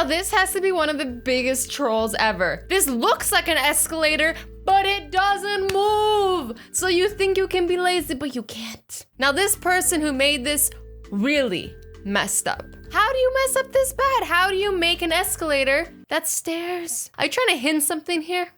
Now this has to be one of the biggest trolls ever. This looks like an escalator, but it doesn't move. So you think you can be lazy, but you can't. Now this person who made this really messed up. How do you mess up this bad? How do you make an escalator that stairs? Are you trying to hint something here?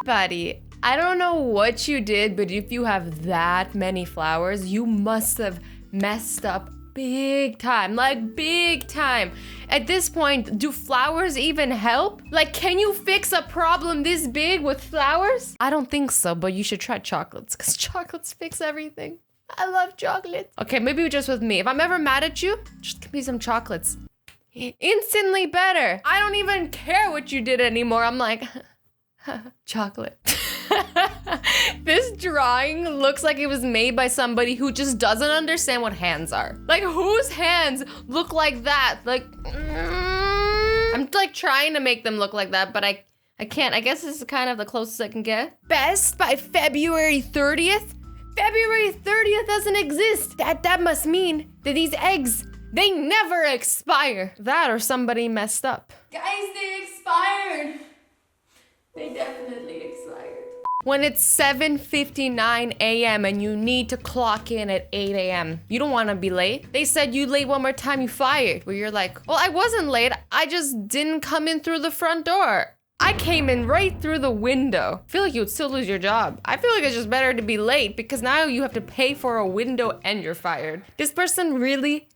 Buddy, I don't know what you did, but if you have that many flowers, you must have messed up big time, like big time. At this point, do flowers even help? Like, can you fix a problem this big with flowers? I don't think so, but you should try chocolates, because chocolates fix everything. I love chocolates. Okay, maybe just with me. If I'm ever mad at you, just give me some chocolates. Instantly better. I don't even care what you did anymore. I'm like, chocolate. This drawing looks like it was made by somebody who just doesn't understand what hands are. Like, whose hands look like that? Like, I'm like trying to make them look like that, but I can't. I guess this is kind of the closest I can get. Best by February 30th? February 30th doesn't exist. That must mean that these eggs, they never expire. That or somebody messed up. Guys, they expired. They definitely expired. When it's 7:59 a.m. and you need to clock in at 8 a.m., you don't want to be late. They said you late one more time, you fired. Where you're like, well, I wasn't late. I just didn't come in through the front door. I came in right through the window. I feel like you would still lose your job. I feel like it's just better to be late because now you have to pay for a window and you're fired. This person really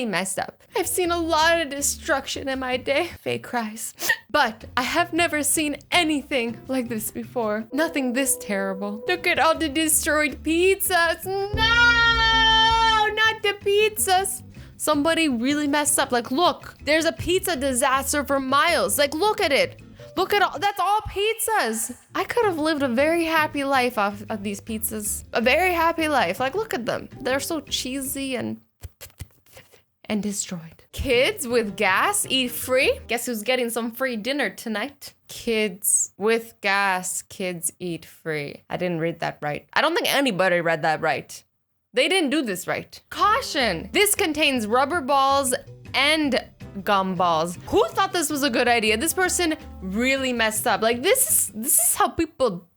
messed up. I've seen a lot of destruction in my day. Fake cries. But I have never seen anything like this before. Nothing this terrible. Look at all the destroyed pizzas. No, not the pizzas. Somebody really messed up. Like, look, there's a pizza disaster for miles. Like, look at it. Look at all, that's all pizzas. I could have lived a very happy life off of these pizzas. A very happy life. Like, look at them. They're so cheesy and destroyed. Kids with gas eat free. Guess who's getting some free dinner tonight? Kids with gas, kids eat free. I didn't read that right. I don't think anybody read that right. They didn't do this right. Caution, this contains rubber balls and gum balls. Who thought this was a good idea? This person really messed up. Like, this is how people,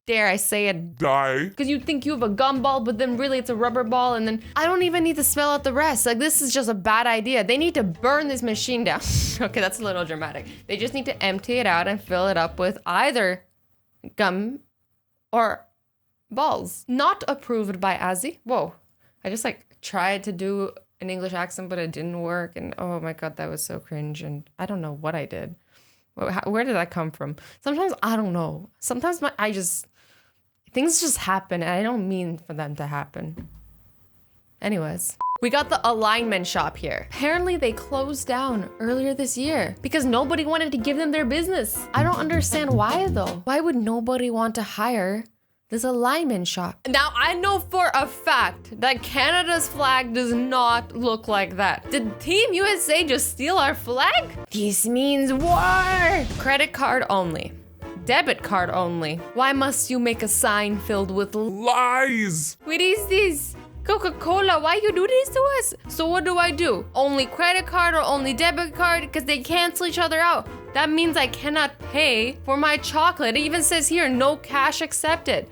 dare I say it, Die. because you think you have a gum ball, but then really it's a rubber ball, and then I don't even need to spell out the rest. Like, this is just a bad idea. They need to burn this machine down. Okay, that's a little dramatic. They just need to empty it out and fill it up with either gum or balls. Not approved by Azzy. Whoa. I just like tried to do an English accent, but it didn't work. And oh my God, that was so cringe. And I don't know what I did. Where did that come from? Sometimes I don't know. Sometimes things just happen and I don't mean for them to happen. Anyways, we got the alignment shop here. Apparently they closed down earlier this year because nobody wanted to give them their business. I don't understand why though. Why would nobody want to hire this alignment shop? Now, I know for a fact that Canada's flag does not look like that. Did Team USA just steal our flag? This means war! Credit card only. Debit card only. Why must you make a sign filled with Lies. What is this? Coca-Cola, why you do this to us? So what do I do? Only credit card or only debit card? Because they cancel each other out. That means I cannot pay for my chocolate. It even says here, no cash accepted.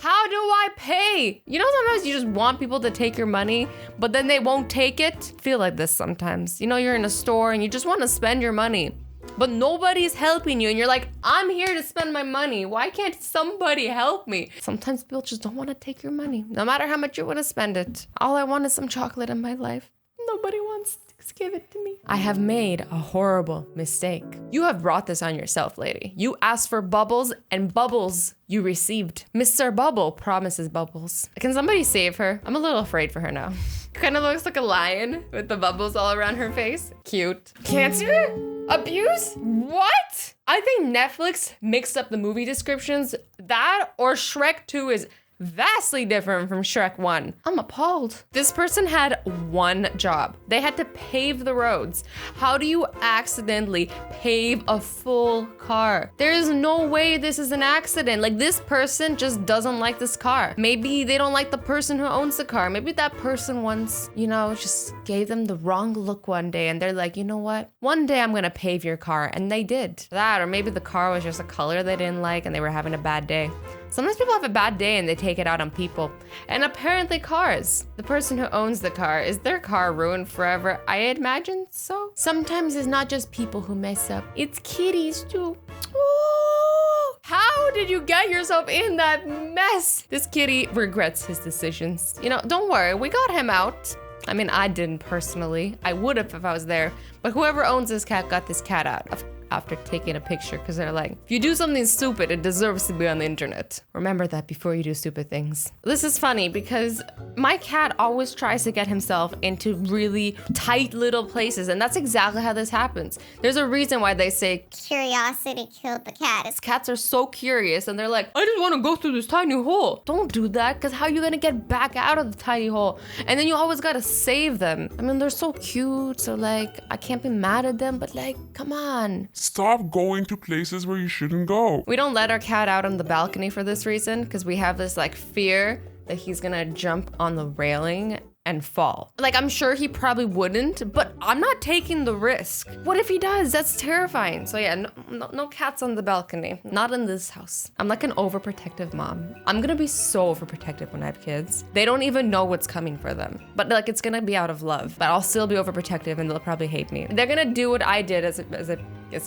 How do I pay? You know, sometimes you just want people to take your money, but then they won't take it. I feel like this sometimes. You know, you're in a store and you just want to spend your money, but nobody's helping you. And you're like, I'm here to spend my money. Why can't somebody help me? Sometimes people just don't want to take your money, no matter how much you want to spend it. All I want is some chocolate in my life. Nobody wants to give it to me. I have made a horrible mistake. You have brought this on yourself, lady. You asked for bubbles and bubbles you received. Mr. Bubble promises bubbles. Can somebody save her? I'm a little afraid for her now. Kind of looks like a lion with the bubbles all around her face. Cute. Cancer? Abuse? What? I think Netflix mixed up the movie descriptions. That or Shrek 2 is Vastly different from Shrek 1. I'm appalled. This person had one job. They had to pave the roads. How do you accidentally pave a full car? There is no way this is an accident. Like, this person just doesn't like this car. Maybe they don't like the person who owns the car. Maybe that person once, you know, just gave them the wrong look one day and they're like, you know what? One day I'm gonna pave your car. And they did. That, or maybe the car was just a color they didn't like and they were having a bad day. Sometimes people have a bad day and they take it out on people. And apparently cars. The person who owns the car, is their car ruined forever? I imagine so. Sometimes it's not just people who mess up. It's kitties too. Oh, how did you get yourself in that mess? This kitty regrets his decisions. You know, don't worry, we got him out. I mean, I didn't personally. I would have if I was there. But whoever owns this cat got this cat out after taking a picture, because they're like, if you do something stupid, it deserves to be on the internet. Remember that before you do stupid things. This is funny because my cat always tries to get himself into really tight little places, and that's exactly how this happens. There's a reason why they say Curiosity killed the cat. cats are so curious and they're like, I just want to go through this tiny hole. Don't do that, because how are you gonna get back out of the tiny hole? And then you always gotta save them. I mean, they're so cute, so like, I can't be mad at them, but like, come on. Stop going to places where you shouldn't go. We don't let our cat out on the balcony for this reason, because we have this like fear that he's gonna jump on the railing and fall. Like, I'm sure he probably wouldn't, but I'm not taking the risk. What if he does? That's terrifying. So yeah, no cats on the balcony. Not in this house. I'm like an overprotective mom. I'm gonna be so overprotective when I have kids. They don't even know what's coming for them. But like, it's gonna be out of love. But I'll still be overprotective and they'll probably hate me. They're gonna do what I did as a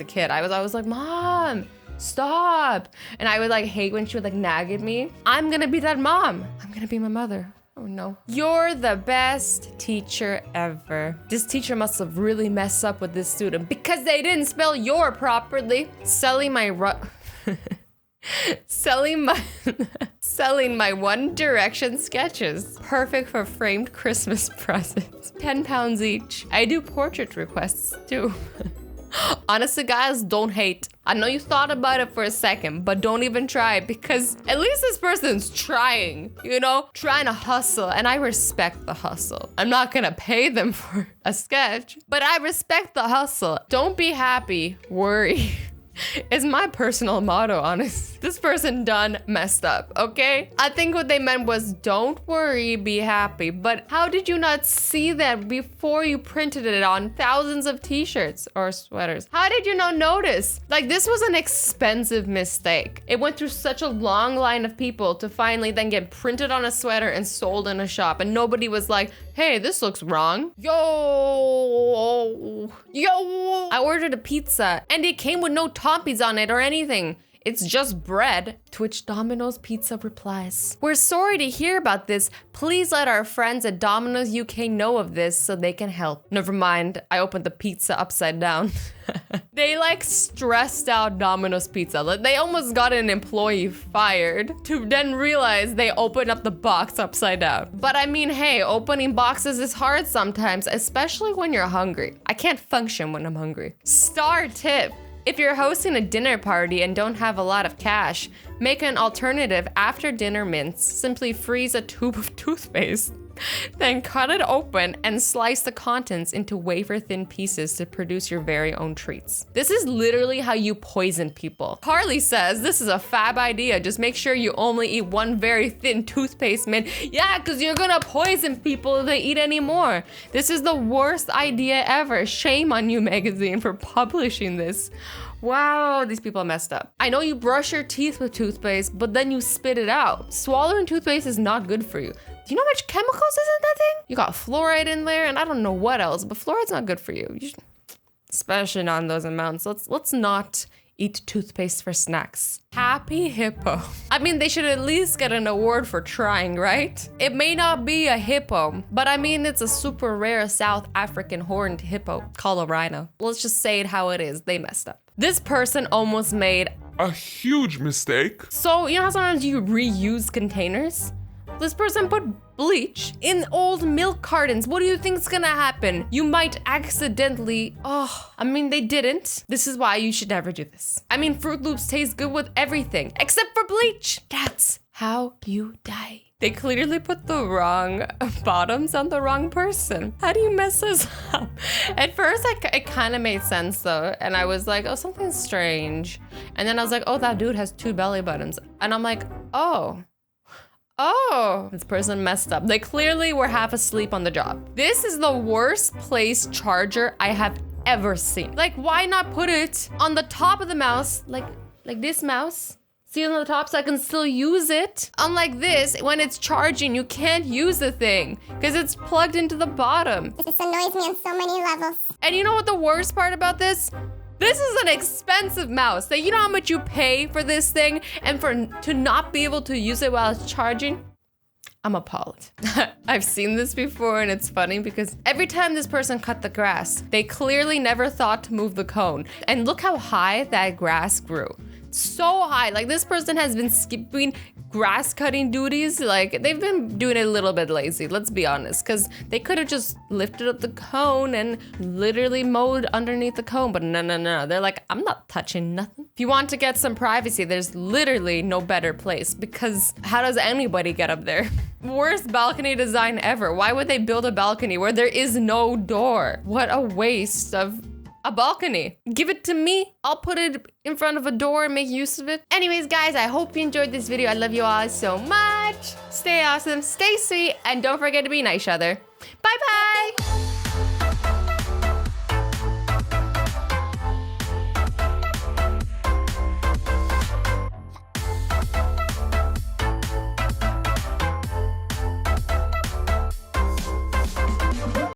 kid. I was like, Mom, stop. And I would like hate when she would like nag at me. I'm gonna be that mom. I'm gonna be my mother. Oh no. You're the best teacher ever. This teacher must have really messed up with this student because they didn't spell your properly. Selling my One Direction sketches. Perfect for framed Christmas presents. 10 pounds each. I do portrait requests too. Honestly, guys, don't hate. I know you thought about it for a second, but don't even try, because at least this person's trying, you know, trying to hustle, and I respect the hustle. I'm not gonna pay them for a sketch, but I respect the hustle. Don't be happy, worry. Is my personal motto, honest. This person done messed up, okay? I think what they meant was don't worry, be happy. But how did you not see that before you printed it on thousands of t-shirts or sweaters? How did you not notice? Like, this was an expensive mistake. It went through such a long line of people to finally then get printed on a sweater and sold in a shop. And nobody was like, hey, this looks wrong. Yo. I ordered a pizza and it came with no toppings on it or anything. It's just bread. To which Domino's Pizza replies, we're sorry to hear about this. Please let our friends at Domino's UK know of this so they can help. Never mind, I opened the pizza upside down. They like stressed out Domino's Pizza. Like, they almost got an employee fired to then realize they opened up the box upside down. But I mean, hey, opening boxes is hard sometimes, especially when you're hungry. I can't function when I'm hungry. Star tip. If you're hosting a dinner party and don't have a lot of cash, make an alternative after dinner mince. Simply freeze a tube of toothpaste, then cut it open and slice the contents into wafer-thin pieces to produce your very own treats. This is literally how you poison people. Carly says this is a fab idea. Just make sure you only eat one very thin toothpaste mint. Yeah, because you're gonna poison people if they eat any more. This is the worst idea ever. Shame on you, magazine, for publishing this. Wow, these people messed up. I know you brush your teeth with toothpaste, but then you spit it out. Swallowing toothpaste is not good for you. Do you know how much chemicals is in that thing? You got fluoride in there, and I don't know what else, but fluoride's not good for you. Especially not in those amounts. Let's not eat toothpaste for snacks. Happy hippo. I mean, they should at least get an award for trying, right? It may not be a hippo, but I mean, it's a super rare South African horned hippo called a rhino. Let's just say it how it is. They messed up. This person almost made a huge mistake. So, you know how sometimes you reuse containers? This person put bleach in old milk cartons. What do you think's gonna happen? You might accidentally, they didn't. This is why you should never do this. I mean, Fruit Loops taste good with everything, except for bleach. That's how you die. They clearly put the wrong bottoms on the wrong person. How do you mess this up? At first, it kind of made sense though. And I was like, oh, something's strange. And then I was like, oh, that dude has 2 belly buttons. And I'm like, oh, this person messed up. They clearly were half asleep on the job. This is the worst placed charger I have ever seen. Like, why not put it on the top of the mouse, like this mouse? See on the top so I can still use it. Unlike this, when it's charging, you can't use the thing because it's plugged into the bottom. This annoys me on so many levels. And you know what the worst part about this? This is an expensive mouse. Like, you know how much you pay for this thing and to not be able to use it while it's charging? I'm appalled. I've seen this before and it's funny because every time this person cut the grass, they clearly never thought to move the cone. And look how high that grass grew. So high. Like, this person has been skipping grass cutting duties. Like, they've been doing it a little bit lazy, let's be honest, because they could have just lifted up the cone and literally mowed underneath the cone. But no. They're like, I'm not touching nothing. If you want to get some privacy, there's literally no better place, because how does anybody get up there? Worst balcony design ever. Why would they build a balcony where there is no door? What a waste of a balcony. Give it to me. I'll put it in front of a door and make use of it. Anyways, guys, I hope you enjoyed this video. I love you all so much. Stay awesome, stay sweet, and don't forget to be nice, each other. Bye-bye.